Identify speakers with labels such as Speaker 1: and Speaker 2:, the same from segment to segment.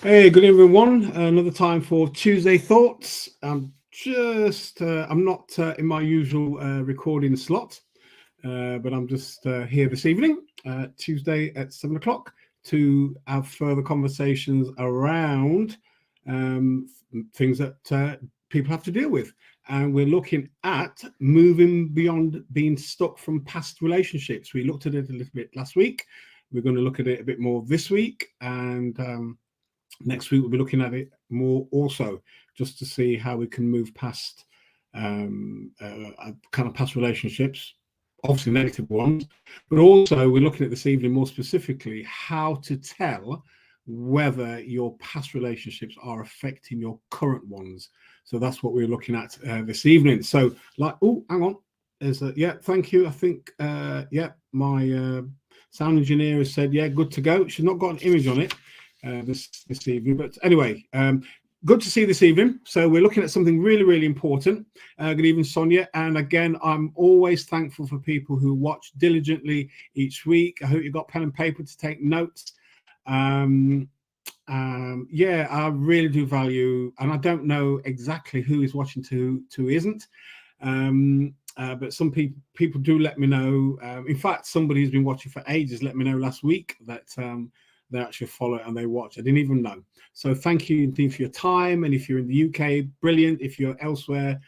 Speaker 1: Hey, good evening, everyone. Another time for Tuesday Thoughts. I'm not in my usual recording slot, but I'm just here this evening, Tuesday at 7 o'clock, to have further conversations around um, things that people have to deal with. And we're looking at moving beyond being stuck from past relationships. We looked at it a little bit last week. We're going to look at it a bit more this week. And next week, we'll be looking at it more also, just to see how we can move past kind of past relationships, obviously negative ones, but also we're looking at this evening more specifically how to tell whether your past relationships are affecting your current ones. So that's what we're looking at this evening. So, like, oh, hang on. Yeah, thank you. I think, my sound engineer has said, yeah, good to go. She's not got an image on it. This evening, but anyway, good to see you this evening. So we're looking at something really important. Good evening, Sonia. And again, I'm always thankful for people who watch diligently each week. I hope you've got pen and paper to take notes. Yeah, I really do value, and I don't know exactly who is watching who isn't. But some people do let me know. In fact, somebody who's been watching for ages let me know last week that they actually follow it and they watch. I didn't even know. So thank you indeed for your time. And if you're in the UK, brilliant. If you're elsewhere,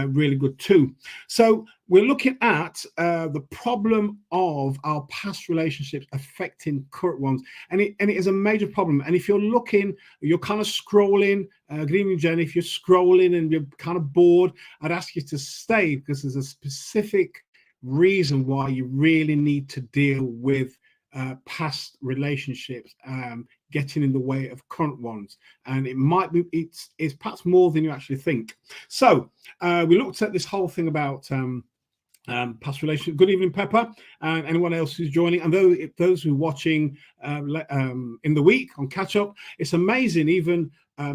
Speaker 1: really good too. So we're looking at the problem of our past relationships affecting current ones, and it is a major problem. And if you're looking, you're kind of scrolling. Good evening, Jenny. If you're scrolling and you're kind of bored, I'd ask you to stay, because there's a specific reason why you really need to deal with past relationships getting in the way of current ones, and it's perhaps more than you actually think. So we looked at this whole thing about past relationships. Good evening, Pepper, and anyone else who's joining, and those who are watching in the week on catch up. It's amazing, even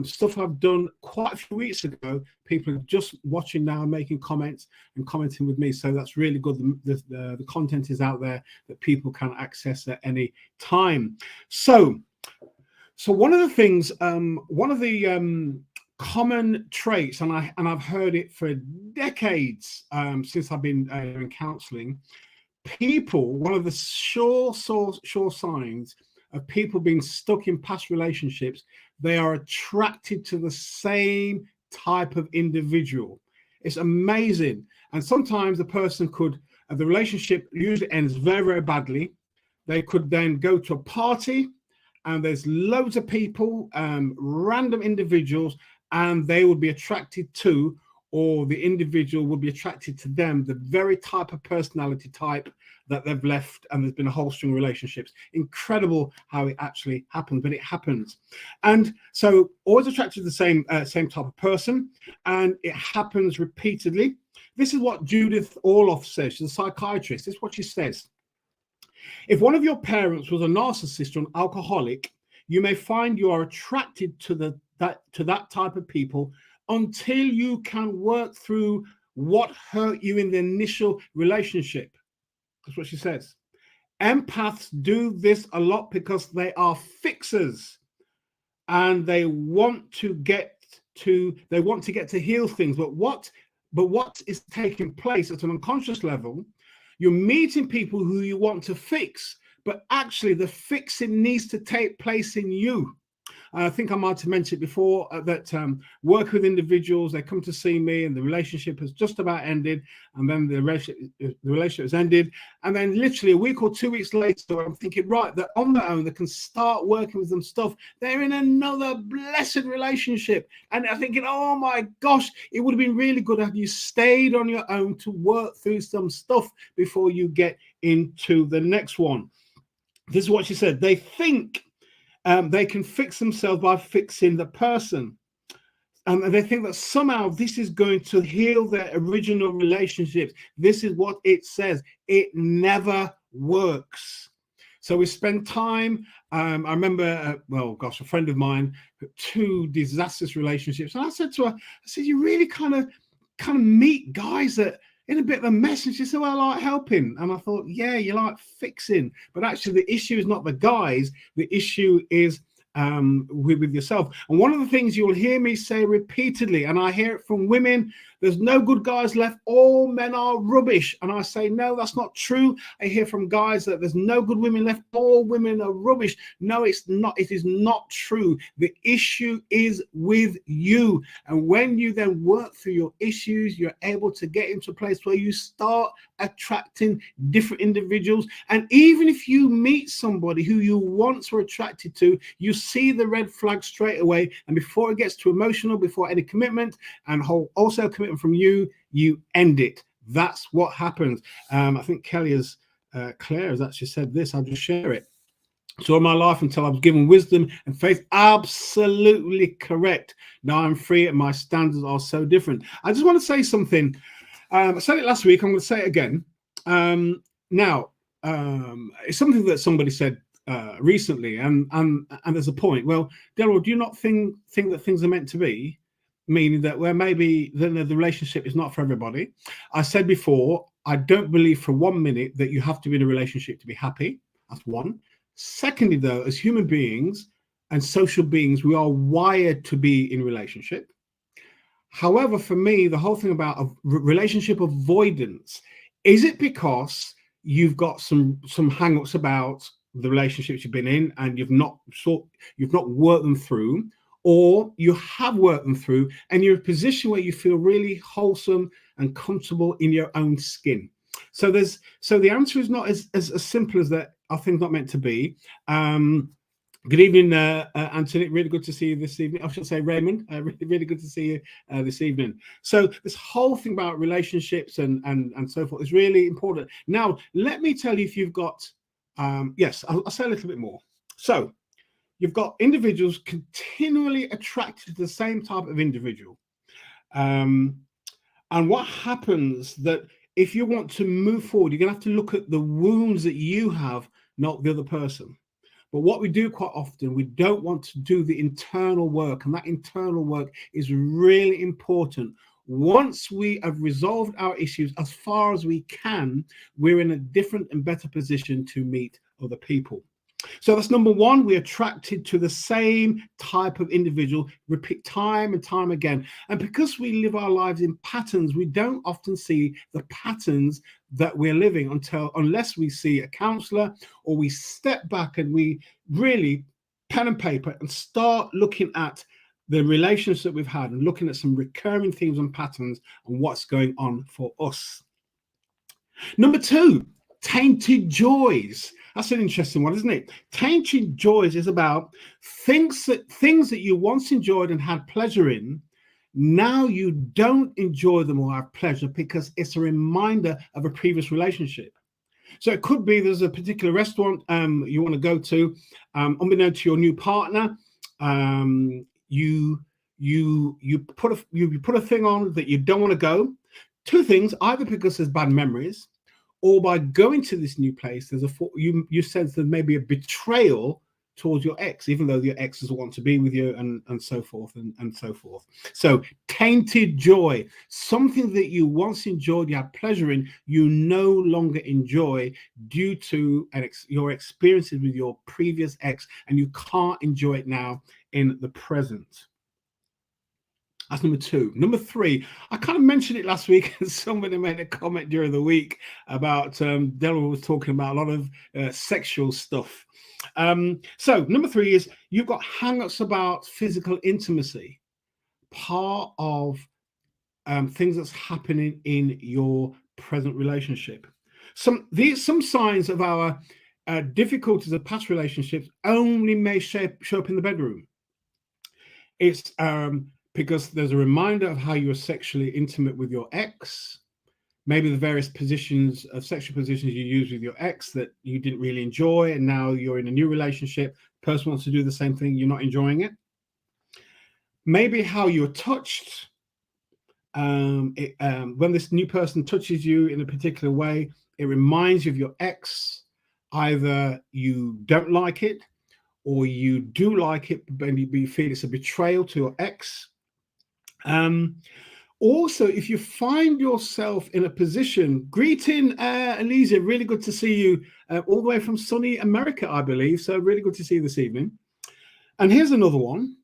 Speaker 1: stuff I've done quite a few weeks ago, people are just watching now and making comments and commenting with me. So that's really good. The content is out there that people can access at any time. So one of the things, one of the common traits, and I've heard it for decades since I've been in counselling, one of the sure signs of people being stuck in past relationships, they are attracted to the same type of individual. It's amazing. And sometimes the relationship usually ends very badly. They could then go to a party and there's loads of people, random individuals, and they would be attracted to, or the individual would be attracted to them, the very type of personality type that they've left, and there's been a whole string of relationships. Incredible how it actually happens, but it happens. And so always attracted to the same type of person, and it happens repeatedly. This is what Judith Orloff says. She's a psychiatrist. This is what she says. If one of your parents was a narcissist or an alcoholic, you may find you are attracted to that type of people until you can work through what hurt you in the initial relationship. That's what she says. Empaths do this a lot because they are fixers, and they want to get to heal things. But what is taking place at an unconscious level? You're meeting people who you want to fix, but actually the fixing needs to take place in you. I think I might have mentioned before that work with individuals, they come to see me and the relationship has just about ended, and then the relationship has ended, and then literally a week or 2 weeks later, I'm thinking, right, that on their own, they can start working with them stuff. They're in another blessed relationship. And I'm thinking, oh my gosh, it would have been really good had you stayed on your own to work through some stuff before you get into the next one. This is what she said. They think they can fix themselves by fixing the person. And they think that somehow this is going to heal their original relationships. This is what it says. It never works. So we spend time. I remember, a friend of mine, 2 disastrous relationships. And I said to her, you really kind of meet guys that in a bit of a mess. And she said, well, I like helping. And I thought, yeah, you like fixing. But actually the issue is not the guys. The issue is with yourself. And one of the things you'll hear me say repeatedly, and I hear it from women, there's no good guys left, all men are rubbish. And I say, no, that's not true. I hear from guys that there's no good women left, all women are rubbish. No, it's not. It is not true. The issue is with you. And when you then work through your issues, you're able to get into a place where you start attracting different individuals. And even if you meet somebody who you once were attracted to, you see the red flag straight away. And before it gets too emotional, before any commitment and also commitment from you, you end it. That's what happens. I think Claire has actually said this. I'll just share it. So in my life until I was given wisdom and faith, absolutely correct. Now I'm free and my standards are so different. I just want to say something. I said it last week. I'm going to say it again. Now, it's something that somebody said recently, and there's a point. Well, Delroy, do you not think that things are meant to be? Meaning that where maybe the relationship is not for everybody. I said before, I don't believe for 1 minute that you have to be in a relationship to be happy. That's one. Secondly, though, as human beings and social beings, we are wired to be in relationship. However, for me, the whole thing about a relationship avoidance, is it because you've got some hang-ups about the relationships you've been in and you've not worked them through, or you have worked them through and you're in a position where you feel really wholesome and comfortable in your own skin? So the answer is not as simple as that. Are things not meant to be? Good evening, Anthony. Really good to see you this evening. I should say Raymond. Really good to see you this evening. So this whole thing about relationships and so forth is really important. Now, let me tell you, if you've got, yes, I'll say a little bit more. So you've got individuals continually attracted to the same type of individual. And what happens that if you want to move forward, you're going to have to look at the wounds that you have, not the other person. But what we do quite often, we don't want to do the internal work, and that internal work is really important. Once we have resolved our issues as far as we can, we're in a different and better position to meet other people. So that's number one. We're attracted to the same type of individual, repeat time and time again. And because we live our lives in patterns, we don't often see the patterns that we're living unless we see a counselor, or we step back and we really pen and paper and start looking at the relations that we've had and looking at some recurring themes and patterns and what's going on for us. Number two, tainted joys. That's an interesting one, isn't it? Tainted joys is about things that you once enjoyed and had pleasure in. Now you don't enjoy them or have pleasure because it's a reminder of a previous relationship. So it could be there's a particular restaurant you want to go to, unbeknown to your new partner, you put a thing on that you don't want to go. Two things: either because there's bad memories, or by going to this new place, you sense there may be a betrayal towards your ex, even though your ex doesn't want to be with you, and so forth and so forth. So tainted joy, something that you once enjoyed, you had pleasure in, you no longer enjoy due to your experiences with your previous ex, and you can't enjoy it now in the present. That's number two. Number three, I kind of mentioned it last week, and somebody made a comment during the week about Delroy was talking about a lot of sexual stuff. So number three is you've got hang-ups about physical intimacy, part of things that's happening in your present relationship. Some signs of our difficulties of past relationships only may show up in the bedroom. It's because there's a reminder of how you were sexually intimate with your ex, maybe the various sexual positions you used with your ex that you didn't really enjoy, and now you're in a new relationship, the person wants to do the same thing, you're not enjoying it. Maybe how you're touched. When this new person touches you in a particular way, it reminds you of your ex. Either you don't like it, or you do like it, but you feel it's a betrayal to your ex. Also, if you find yourself in a position, greeting Elisa, really good to see you all the way from sunny America, I believe. So really good to see you this evening. And here's another one.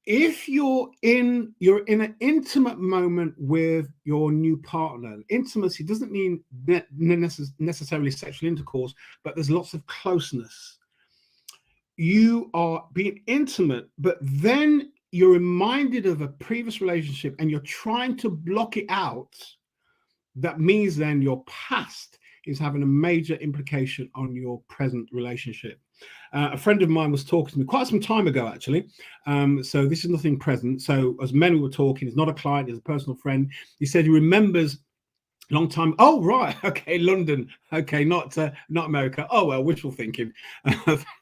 Speaker 1: If you're in an intimate moment with your new partner, intimacy doesn't mean necessarily sexual intercourse, but there's lots of closeness. You are being intimate, but then you're reminded of a previous relationship and you're trying to block it out. That means then your past is having a major implication on your present relationship. A friend of mine was talking to me quite some time ago, actually. So this is nothing present. So as men were talking, he's not a client, he's a personal friend. He said he remembers a long time. Oh, right. Okay. London. Okay. Not America. Oh, well, wishful thinking.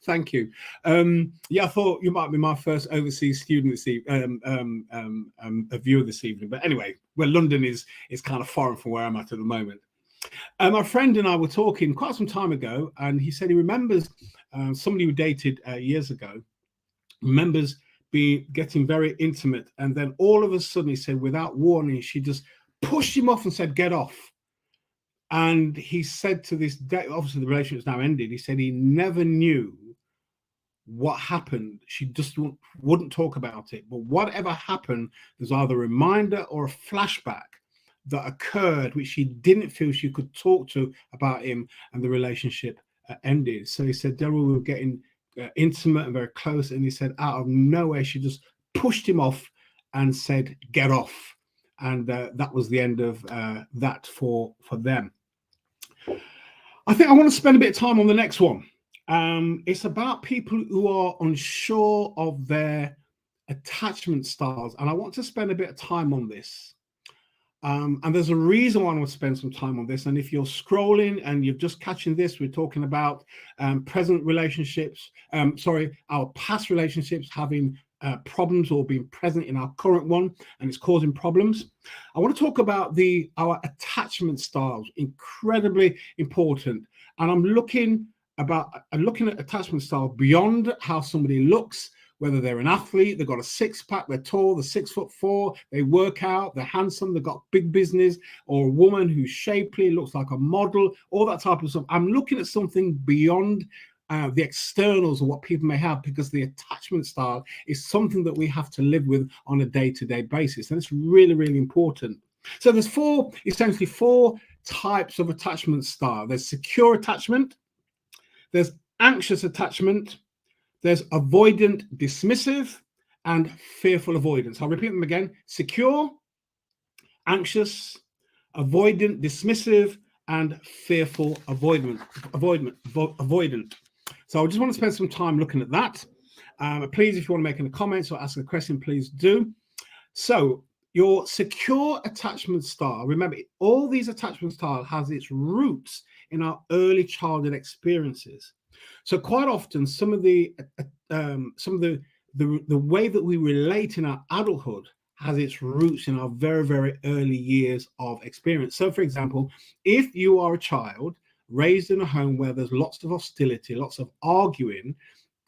Speaker 1: Thank you. Yeah, I thought you might be my first overseas student this evening, a viewer this evening. But anyway, well, London is kind of foreign from where I'm at the moment. My friend and I were talking quite some time ago, and he said he remembers somebody who dated years ago, remembers getting very intimate. And then all of a sudden, he said, without warning, she just pushed him off and said, get off. And he said to this day, obviously the relationship's now ended. He said he never knew what happened. She just wouldn't talk about it. But whatever happened, there's either a reminder or a flashback that occurred, which she didn't feel she could talk to about him, and the relationship ended. So he said, Daryl, we were getting intimate and very close. And he said, out of nowhere, she just pushed him off and said, get off. And that was the end of that for them. I think I want to spend a bit of time on the next one. It's about people who are unsure of their attachment styles. And I want to spend a bit of time on this. And there's a reason why I want to spend some time on this. And if you're scrolling and you're just catching this, we're talking about present relationships, our past relationships having problems or being present in our current one, and it's causing problems. I want to talk about our attachment styles, incredibly important. And I'm looking at attachment style beyond how somebody looks, whether they're an athlete, they've got a six-pack, they're tall, they're 6'4", they work out, they're handsome, they've got big business, or a woman who's shapely, looks like a model, all that type of stuff. I'm looking at something beyond the externals of what people may have, because the attachment style is something that we have to live with on a day-to-day basis. And it's really, really important. So there's essentially four types of attachment style. There's secure attachment, there's anxious attachment, there's avoidant dismissive, and fearful avoidance. I'll repeat them again: secure, anxious, avoidant dismissive, and fearful avoidant. So I just want to spend some time looking at that. Please, if you want to make any comments or ask a question, please do. So your secure attachment style, remember, all these attachment styles has its roots in our early childhood experiences. So quite often, some of the way that we relate in our adulthood has its roots in our very, very early years of experience. So, for example, if you are a child raised in a home where there's lots of hostility, lots of arguing,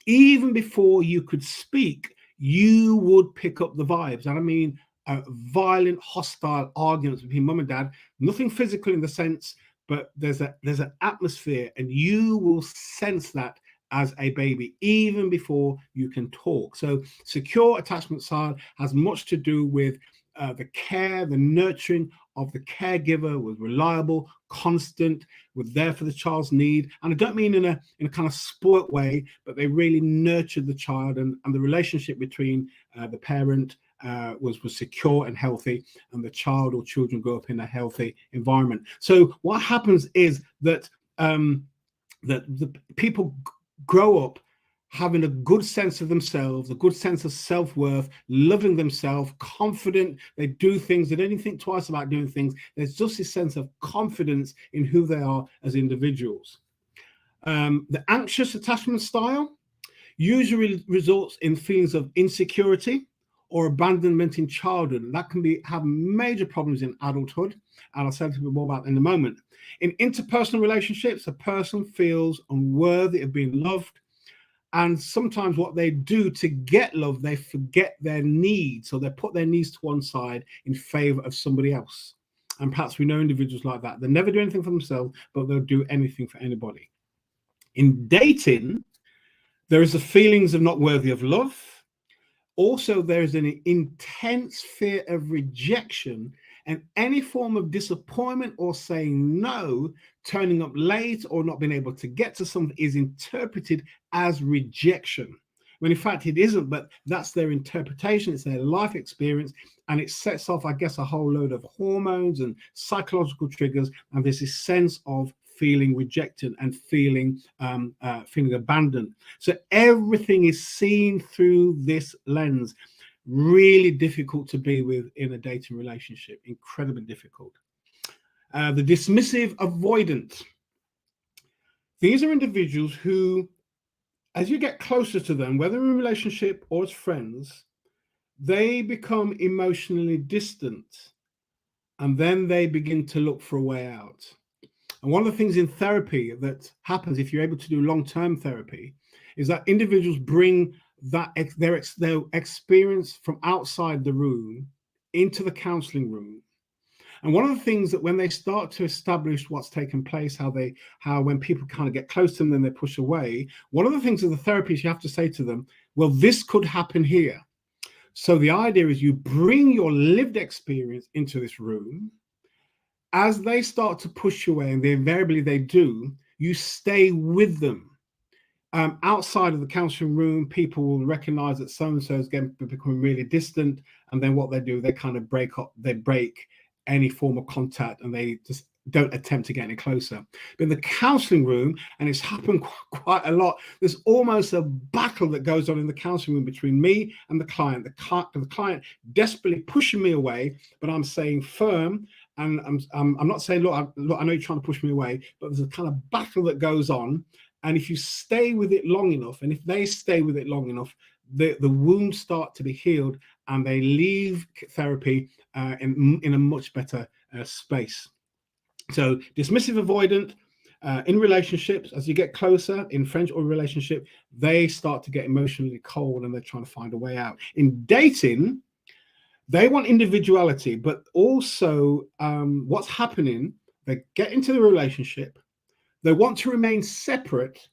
Speaker 1: even before you could speak, you would pick up the vibes. And I mean, violent, hostile arguments between mum and dad, nothing physical in the sense, but there's an atmosphere, and you will sense that as a baby, even before you can talk. So secure attachment style has much to do with the care, the nurturing of the caregiver, was reliable, constant, was there for the child's need. And I don't mean in a kind of spoilt way, but they really nurtured the child, and the relationship between the parent was secure and healthy, and the child or children grow up in a healthy environment. So what happens is that the people grow up having a good sense of themselves, a good sense of self-worth, loving themselves, confident. They do things, they don't even think twice about doing things. There's just this sense of confidence in who they are as individuals. The anxious attachment style usually results in feelings of insecurity or abandonment in childhood. That can have major problems in adulthood, and I'll say a little bit more about that in a moment. In interpersonal relationships, a person feels unworthy of being loved, and sometimes what they do to get love, they forget their needs, so they put their needs to one side in favor of somebody else. And perhaps we know individuals like that. They never do anything for themselves, but they'll do anything for anybody. In dating, There is the feelings of not worthy of love. Also, there is an intense fear of rejection, and any form of disappointment or saying no, turning up late or not being able to get to something is interpreted as rejection. When in fact it isn't, but that's their interpretation, it's their life experience, and it sets off, I guess, a whole load of hormones and psychological triggers, and there's this sense of feeling rejected and feeling abandoned. So everything is seen through this lens. Really difficult to be with in a dating relationship, incredibly difficult. The dismissive avoidant. These are individuals who, as you get closer to them, whether in a relationship or as friends, they become emotionally distant, and then they begin to look for a way out. And one of the things in therapy that happens if you're able to do long-term therapy is that individuals bring that their experience from outside the room into the counseling room. And one of the things that when they start to establish what's taken place, how when people kind of get close to them, then they push away. One of the things of the therapy is you have to say to them, well, this could happen here. So the idea is you bring your lived experience into this room. As they start to push you away, and invariably they do, you stay with them. Outside of the counseling room, people will recognize that so-and-so is becoming really distant, and then what they do, they kind of break any form of contact, and they just don't attempt to get any closer. But in the counseling room, and it's happened quite a lot, there's almost a battle that goes on in the counseling room between me and the client. The client desperately pushing me away, but I'm saying firm, and I'm not saying, look, I know you're trying to push me away, but there's a kind of battle that goes on. And if you stay with it long enough, and if they stay with it long enough, the wounds start to be healed, and they leave therapy in a much better space. So dismissive avoidant in relationships, as you get closer in friendship or relationship, they start to get emotionally cold, and they're trying to find a way out. In dating, they want individuality, but also what's happening, they get into the relationship, they want to remain separate,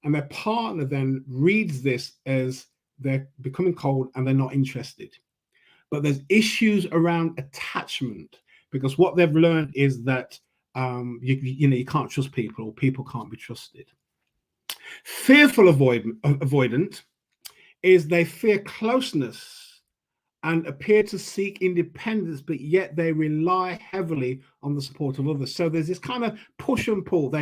Speaker 1: and their partner then reads this as they're becoming cold and they're not interested. But there's issues around attachment, because what they've learned is that you can't trust people, or people can't be trusted. Fearful avoidant is they fear closeness and appear to seek independence, but yet they rely heavily on the support of others. So there's this kind of push and pull.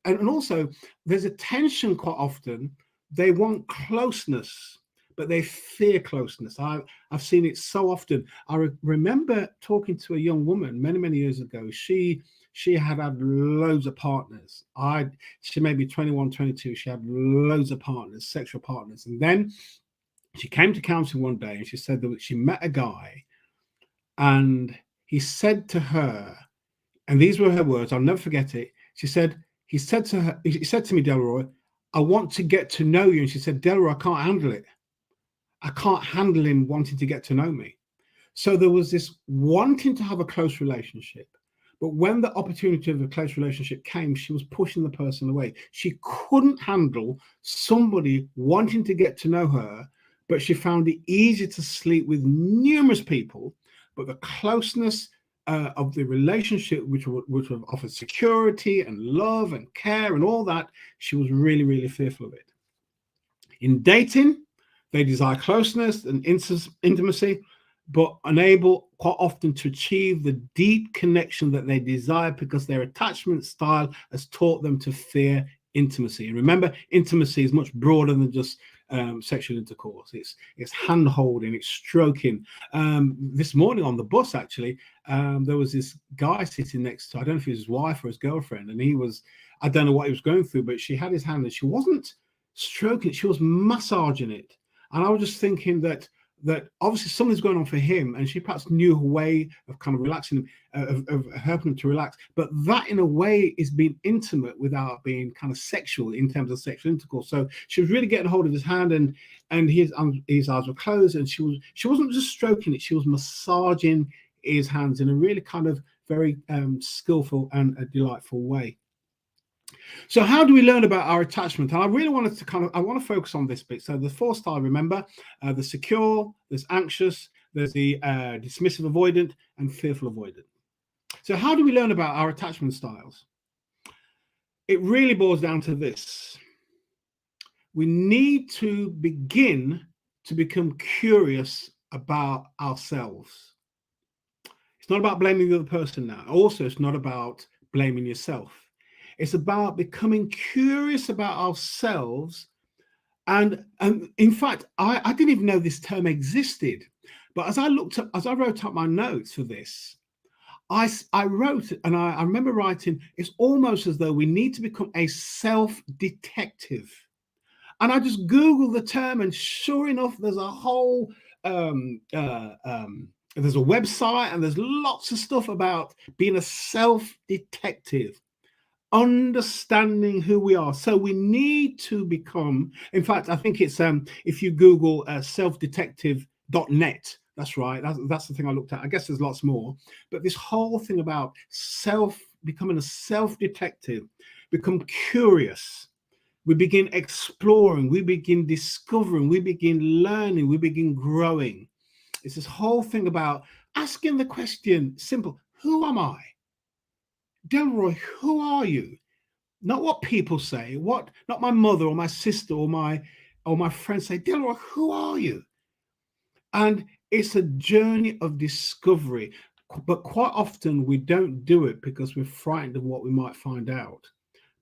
Speaker 1: And also there's a tension quite often. They want closeness, but they fear closeness. I've seen it so often. I remember talking to a young woman many years ago. She had loads of partners. She may be 21, 22. She had loads of partners, sexual partners. And then she came to counseling one day, and she said that she met a guy, and he said to her, and these were her words, I'll never forget it. He said to me, Delroy, I want to get to know you. And she said, Delroy, I can't handle it. I can't handle him wanting to get to know me. So there was this wanting to have a close relationship. But when the opportunity of a close relationship came, she was pushing the person away. She couldn't handle somebody wanting to get to know her, but she found it easier to sleep with numerous people. But the closeness of the relationship, which would have offered security and love and care and all that, she was really fearful of it. In dating, they desire closeness and intimacy, but unable quite often to achieve the deep connection that they desire, because their attachment style has taught them to fear intimacy. And remember, intimacy is much broader than just sexual intercourse. It's hand holding, it's stroking. This morning on the bus, actually, there was this guy sitting next to, I don't know if it was his wife or his girlfriend, and I don't know what he was going through, but she had his hand and she wasn't stroking it, she was massaging it. And I was just thinking that obviously something's going on for him, and she perhaps knew a way of kind of relaxing him, of helping him to relax. But that, in a way, is being intimate without being kind of sexual in terms of sexual intercourse. So she was really getting hold of his hand, and his eyes were closed, and she wasn't just stroking it; she was massaging his hands in a really kind of very skillful and a delightful way. So how do we learn about our attachment? And I really wanted to I want to focus on this bit. So the four style, remember, the secure, there's anxious, there's the dismissive avoidant, and fearful avoidant. So how do we learn about our attachment styles? It really boils down to this. We need to begin to become curious about ourselves. It's not about blaming the other person now. Also, it's not about blaming yourself. It's about becoming curious about ourselves. And in fact, I didn't even know this term existed. But as I wrote up my notes for this, I wrote, and I remember writing, it's almost as though we need to become a self-detective. And I just Googled the term, and sure enough, there's a whole there's a website, and there's lots of stuff about being a self-detective, understanding who we are. So we need to become, in fact, I think it's if you Google selfdetective.net, that's right, that's the thing I looked at. I guess there's lots more, but this whole thing about becoming a self-detective, become curious, we begin exploring, we begin discovering, we begin learning, we begin growing. It's this whole thing about asking the question, simple, who am I? Delroy, who are you? Not what people say, not my mother or my sister or my friends say, Delroy, who are you? And it's a journey of discovery, but quite often we don't do it because we're frightened of what we might find out.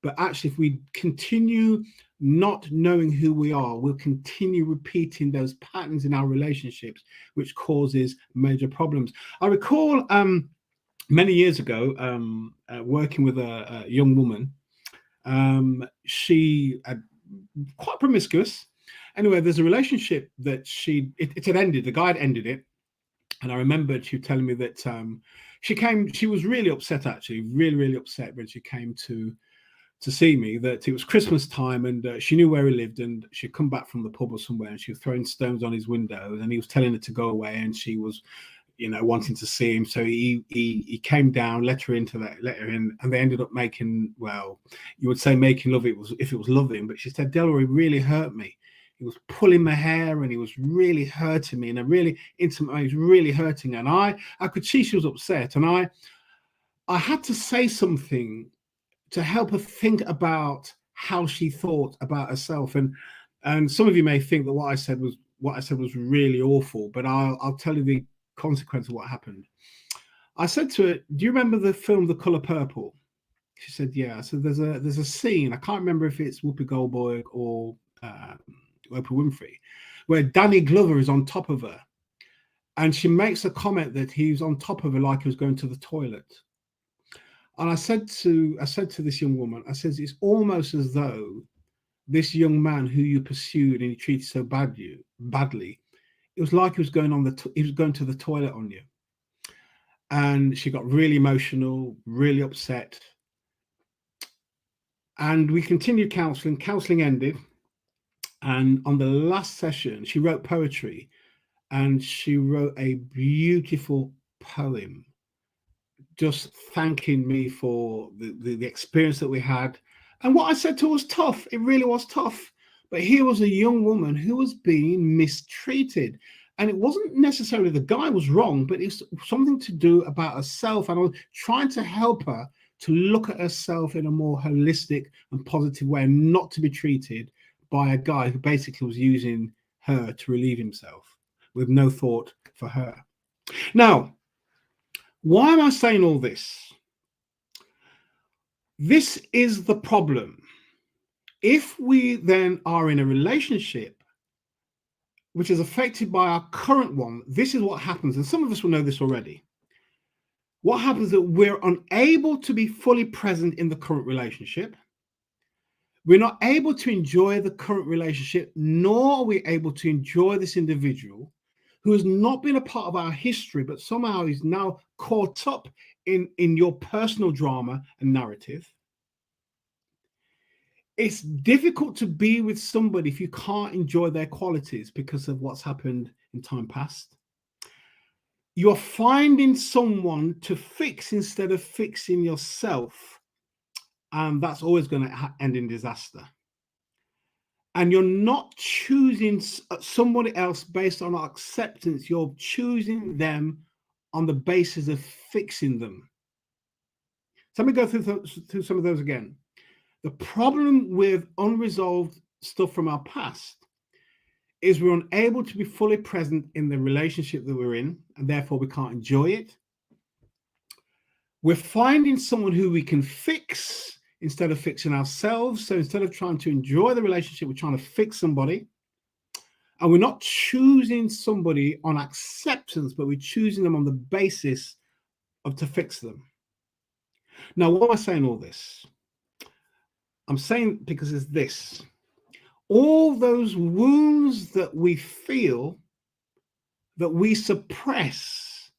Speaker 1: But actually, if we continue not knowing who we are, we'll continue repeating those patterns in our relationships, which causes major problems. I recall many years ago working with a young woman. She had quite promiscuous. Anyway, there's a relationship that it had ended. The guy had ended it. And I remembered she telling me that she was really upset, actually, really, really upset when she came to see me, that it was Christmas time, and she knew where he lived, and she'd come back from the pub or somewhere, and she was throwing stones on his windows, and he was telling her to go away, and she was, wanting to see him. So he came down, let her in, and they ended up making, well, you would say making love, if it was loving, but she said, Delroy, he really hurt me. He was pulling my hair, and he was really hurting me in a really intimate way. He was really hurting her, and I could see she was upset, and I had to say something to help her think about how she thought about herself. And some of you may think that what I said was really awful, but I'll tell you the consequence of what happened. I said to her, do you remember the film The Color Purple? She said, yeah. So there's a scene, I can't remember if it's Whoopi Goldberg or Oprah Winfrey, where Danny Glover is on top of her, and she makes a comment that he's on top of her like he was going to the toilet. And I said to this young woman, I said, it's almost as though this young man who you pursued and he treated so badly, it was like he was going to the toilet on you. And she got really emotional, really upset. And we continued counseling. Counseling ended. And on the last session, she wrote poetry, and she wrote a beautiful poem, just thanking me for the experience that we had. And what I said to her was tough. It really was tough. But here was a young woman who was being mistreated. And it wasn't necessarily the guy was wrong, but it's something to do about herself. And I was trying to help her to look at herself in a more holistic and positive way, and not to be treated by a guy who basically was using her to relieve himself with no thought for her. Now, why am I saying all this? This is the problem. If we then are in a relationship which is affected by our current one, this is what happens. And some of us will know this already. What happens is that we're unable to be fully present in the current relationship. We're not able to enjoy the current relationship, nor are we able to enjoy this individual who has not been a part of our history, but somehow is now caught up in your personal drama and narrative. It's difficult to be with somebody if you can't enjoy their qualities because of what's happened in time past. You're finding someone to fix instead of fixing yourself. and that's always going to end in disaster. And you're not choosing somebody else based on acceptance. You're choosing them on the basis of fixing them. So let me go through some of those again. The problem with unresolved stuff from our past is we're unable to be fully present in the relationship that we're in, and therefore we can't enjoy it. We're finding someone who we can fix instead of fixing ourselves. So instead of trying to enjoy the relationship, we're trying to fix somebody. And we're not choosing somebody on acceptance, but we're choosing them on the basis of to fix them. Now, why am I saying all this? I'm saying because it's this. All those wounds that we feel, that we suppress,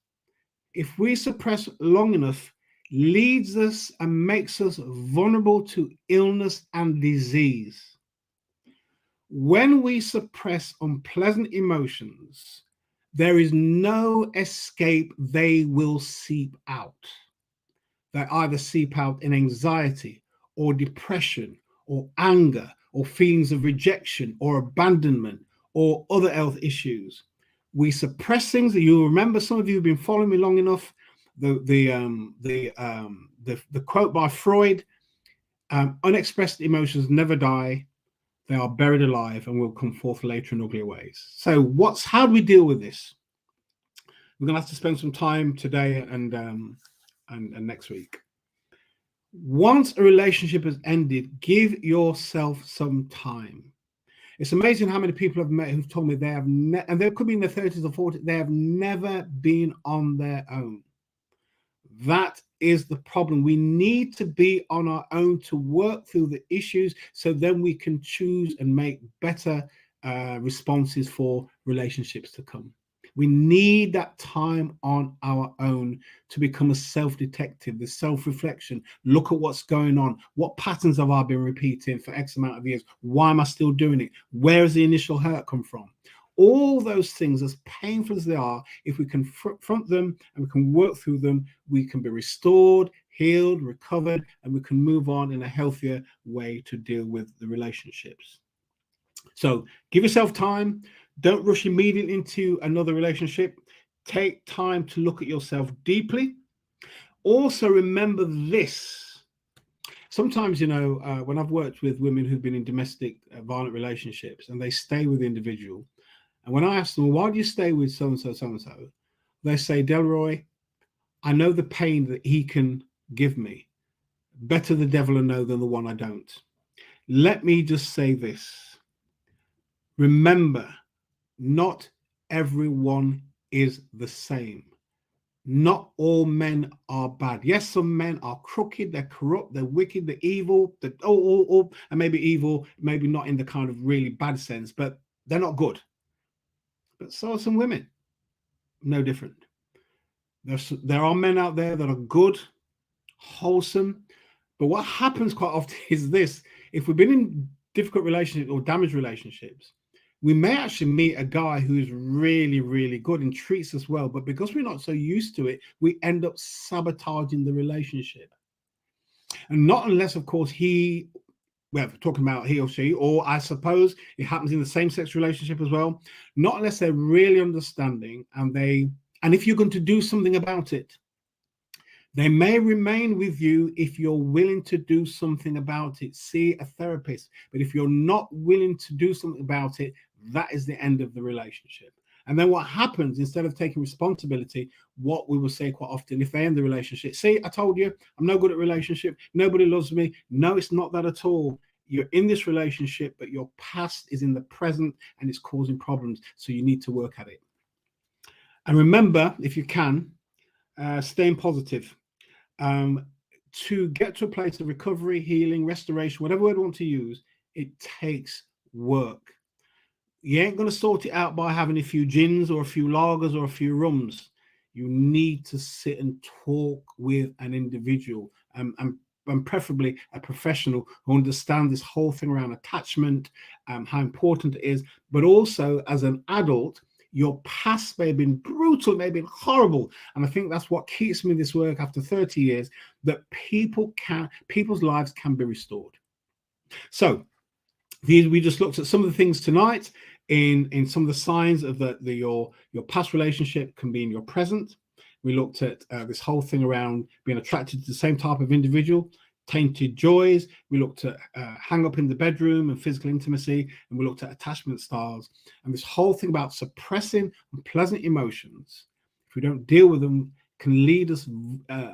Speaker 1: if we suppress long enough, leads us and makes us vulnerable to illness and disease. When we suppress unpleasant emotions, there is no escape. They will seep out. They either seep out in anxiety or depression or anger or feelings of rejection or abandonment or other health issues. We suppress things. You'll remember, some of you have been following me long enough, the quote by Freud, unexpressed emotions never die. They are buried alive and will come forth later in uglier ways. So how do we deal with this? We're going to have to spend some time today and next week. Once a relationship has ended, give yourself some time. It's amazing how many people I've met who've told me they have and they could be in their 30s or 40s, they have never been on their own. That is the problem. We need to be on our own to work through the issues, so then we can choose and make better responses for relationships to come. We need that time on our own to become a self-detective, the self-reflection. Look at what's going on. What patterns have I been repeating for X amount of years? Why am I still doing it? Where has the initial hurt come from? All those things, as painful as they are, if we confront them and we can work through them, we can be restored, healed, recovered, and we can move on in a healthier way to deal with the relationships. So give yourself time. Don't rush immediately into another relationship. Take time to look at yourself deeply. Also remember this. Sometimes, when I've worked with women who've been in domestic violent relationships and they stay with the individual, and when I ask them, why do you stay with so-and-so, so-and-so? They say, Delroy, I know the pain that he can give me. Better the devil I know than the one I don't. Let me just say this. Remember, not everyone is the same. Not all men are bad. Yes, some men are crooked, they're corrupt, they're wicked, they're evil, and maybe evil, maybe not in the kind of really bad sense, but they're not good. But so are some women. No different. There are men out there that are good, wholesome. But what happens quite often is this. If we've been in difficult relationships or damaged relationships, we may actually meet a guy who is really, really good and treats us well. But because we're not so used to it, we end up sabotaging the relationship. And not unless, of course, we're talking about he or she, or I suppose it happens in the same-sex relationship as well. Not unless they're really understanding and if you're going to do something about it, they may remain with you if you're willing to do something about it. See a therapist. But if you're not willing to do something about it, that is the end of the relationship. And then what happens, instead of taking responsibility, what we will say quite often, if they end the relationship, see, I told you, I'm no good at relationship. Nobody loves me. No, it's not that at all. You're in this relationship, but your past is in the present and it's causing problems. So you need to work at it. And remember, if you can, staying positive. To get to a place of recovery, healing, restoration, whatever word you want to use, it takes work. You ain't going to sort it out by having a few gins or a few lagers or a few rums. You need to sit and talk with an individual and preferably a professional who understands this whole thing around attachment, how important it is. But also, as an adult, Your past may have been brutal, may have been horrible. And I think that's what keeps me in this work after 30 years, that people's lives can be restored. So we just looked at some of the things tonight in some of the signs of your past relationship can be in your present. We looked at this whole thing around being attracted to the same type of individual, tainted joys. We looked at hang up in the bedroom and physical intimacy, and we looked at attachment styles, and this whole thing about suppressing unpleasant emotions, if we don't deal with them, can lead us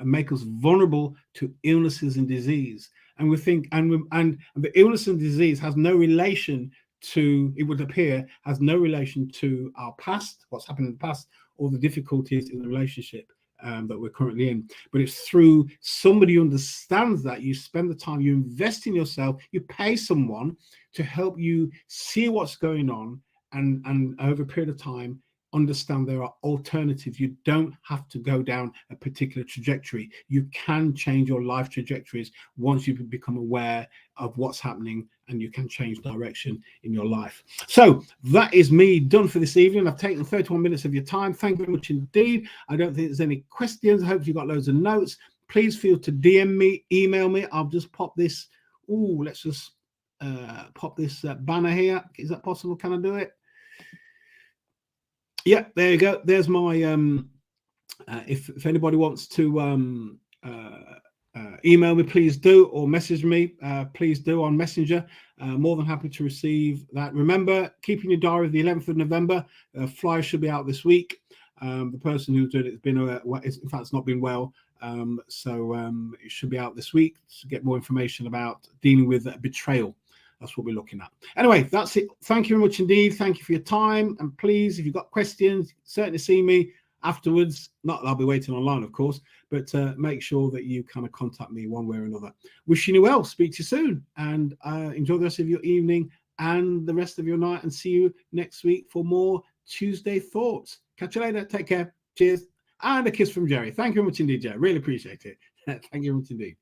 Speaker 1: make us vulnerable to illnesses and disease. And we think, and the illness and disease has no relation to, it would appear, has no relation to our past, what's happened in the past, or the difficulties in the relationship that we're currently in. But it's through somebody who understands that. You spend the time, you invest in yourself, you pay someone to help you see what's going on, and over a period of time, understand there are alternatives. You don't have to go down a particular trajectory. You can change your life trajectories once you become aware of what's happening, and you can change direction in your life. So that is me done for this evening. I've taken 31 minutes of your time. Thank you very much indeed. I don't think there's any questions. I hope you got loads of notes. Please feel to DM me, email me. I'll just pop this. Let's just pop this banner here. Is that possible? Can I do it? Yeah, there you go. There's my if anybody wants to email me, please do, or message me, please do on Messenger. More than happy to receive that. Remember, keeping your diary of the 11th of November. Flyer should be out this week. The person who did it has been, in fact, it's not been well. So it should be out this week to get more information about dealing with betrayal. That's what we're looking at. Anyway, that's it. Thank you very much indeed. Thank you for your time. And please, if you've got questions, certainly see me afterwards. Not that I'll be waiting online, of course, but make sure that you kind of contact me one way or another. Wishing you well. Speak to you soon. And enjoy the rest of your evening and the rest of your night. And see you next week for more Tuesday Thoughts. Catch you later. Take care. Cheers. And a kiss from Jerry. Thank you very much indeed, Jerry. Really appreciate it. Thank you very much indeed.